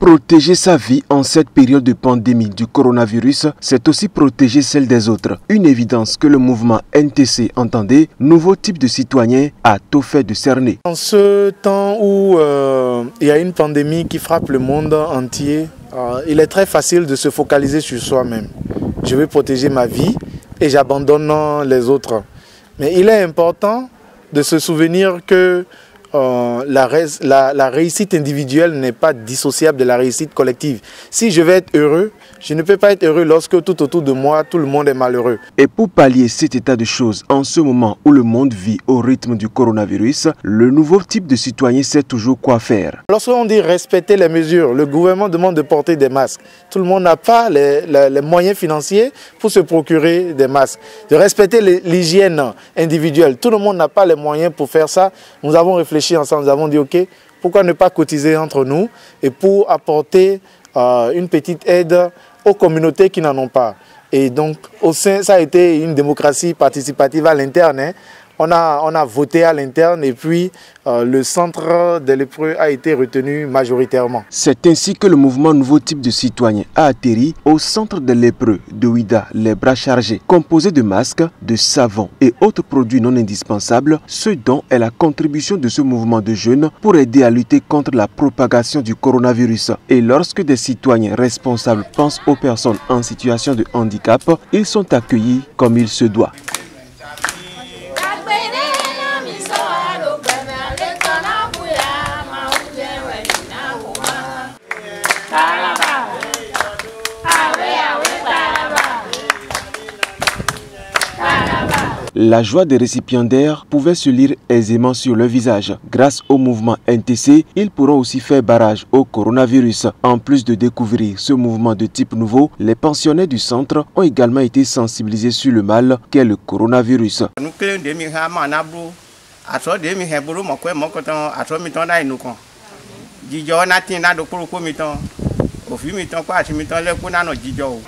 Protéger sa vie en cette période de pandémie du coronavirus, c'est aussi protéger celle des autres. Une évidence que le mouvement NTC entendait, nouveau type de citoyen, a tout fait de cerner. En ce temps où il y a une pandémie qui frappe le monde entier, il est très facile de se focaliser sur soi-même. Je veux protéger ma vie et j'abandonne les autres. Mais il est important de se souvenir que la réussite individuelle n'est pas dissociable de la réussite collective. Si je veux être heureux, je ne peux pas être heureux lorsque tout autour de moi, tout le monde est malheureux. Et pour pallier cet état de choses, en ce moment où le monde vit au rythme du coronavirus, le nouveau type de citoyen sait toujours quoi faire. Lorsqu'on dit respecter les mesures, le gouvernement demande de porter des masques. Tout le monde n'a pas les moyens financiers pour se procurer des masques. De respecter l'hygiène individuelle, tout le monde n'a pas les moyens pour faire ça. Nous avons réfléchi ensemble, nous avons dit ok, pourquoi ne pas cotiser entre nous et pour apporter une petite aide aux communautés qui n'en ont pas. Et donc ça a été une démocratie participative à l'interne. On a voté à l'interne et puis le centre des lépreux a été retenu majoritairement. C'est ainsi que le mouvement Nouveau Type de Citoyen a atterri au centre des lépreux de Ouida, les bras chargés, composé de masques, de savons et autres produits non indispensables, ce dont est la contribution de ce mouvement de jeunes pour aider à lutter contre la propagation du coronavirus. Et lorsque des citoyens responsables pensent aux personnes en situation de handicap, ils sont accueillis comme il se doit. La joie des récipiendaires pouvait se lire aisément sur leur visage. Grâce au mouvement NTC, ils pourront aussi faire barrage au coronavirus. En plus de découvrir ce mouvement de type nouveau, les pensionnaires du centre ont également été sensibilisés sur le mal qu'est le coronavirus.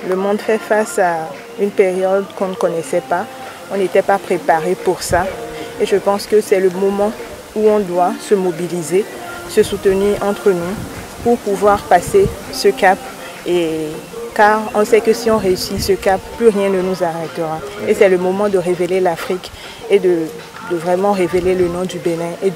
Le monde fait face à une période qu'on ne connaissait pas. On n'était pas préparé pour ça et je pense que c'est le moment où on doit se mobiliser, se soutenir entre nous pour pouvoir passer ce cap. Car on sait que si on réussit ce cap, plus rien ne nous arrêtera. Et c'est le moment de révéler l'Afrique et de vraiment révéler le nom du Bénin et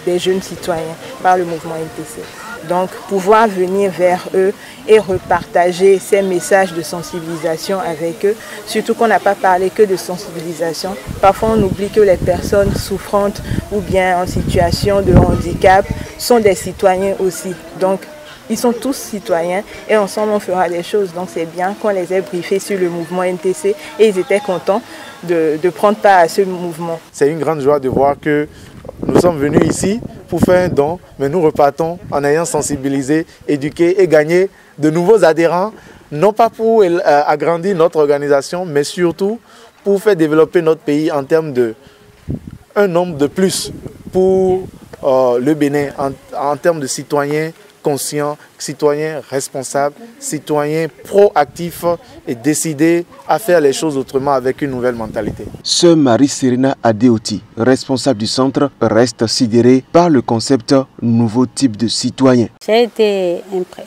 des jeunes citoyens par le mouvement NTC. Donc pouvoir venir vers eux et repartager ces messages de sensibilisation avec eux, surtout qu'on n'a pas parlé que de sensibilisation. Parfois on oublie que les personnes souffrantes ou bien en situation de handicap sont des citoyens aussi. Donc ils sont tous citoyens et ensemble on fera des choses. Donc c'est bien qu'on les ait briefés sur le mouvement NTC et ils étaient contents de prendre part à ce mouvement. C'est une grande joie de voir que nous sommes venus ici pour faire un don, mais nous repartons en ayant sensibilisé, éduqué et gagné de nouveaux adhérents, non pas pour agrandir notre organisation, mais surtout pour faire développer notre pays en termes de un nombre de plus pour le Bénin, en termes de citoyens conscients, citoyens responsables, citoyens proactifs et décidés à faire les choses autrement avec une nouvelle mentalité. Sœur Marie-Serena Adeoti, responsable du centre, reste sidérée par le concept nouveau type de citoyen. J'ai été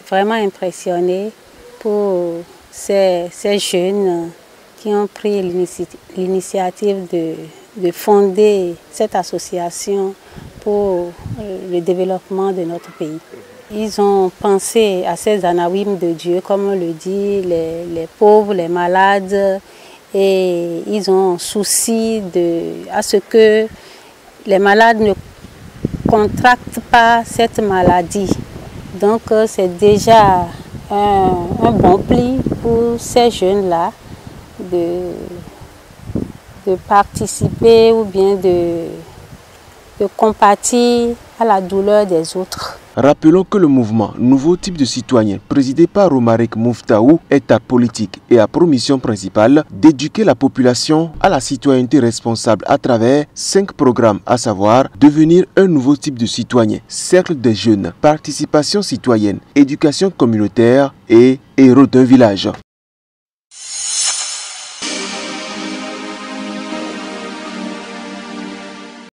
vraiment impressionnée pour ces jeunes qui ont pris l'initiative de fonder cette association pour le développement de notre pays. Ils ont pensé à ces anawimes de Dieu, comme on le dit, les pauvres, les malades, et ils ont souci à ce que les malades ne contractent pas cette maladie. Donc c'est déjà un bon pli pour ces jeunes-là de participer ou bien de compatir à la douleur des autres. Rappelons que le mouvement Nouveau Type de Citoyen, présidé par Romaric Mouftaou, est apolitique et a pour mission principale d'éduquer la population à la citoyenneté responsable à travers 5 programmes, à savoir devenir un nouveau type de citoyen, cercle des jeunes, participation citoyenne, éducation communautaire et héros d'un village.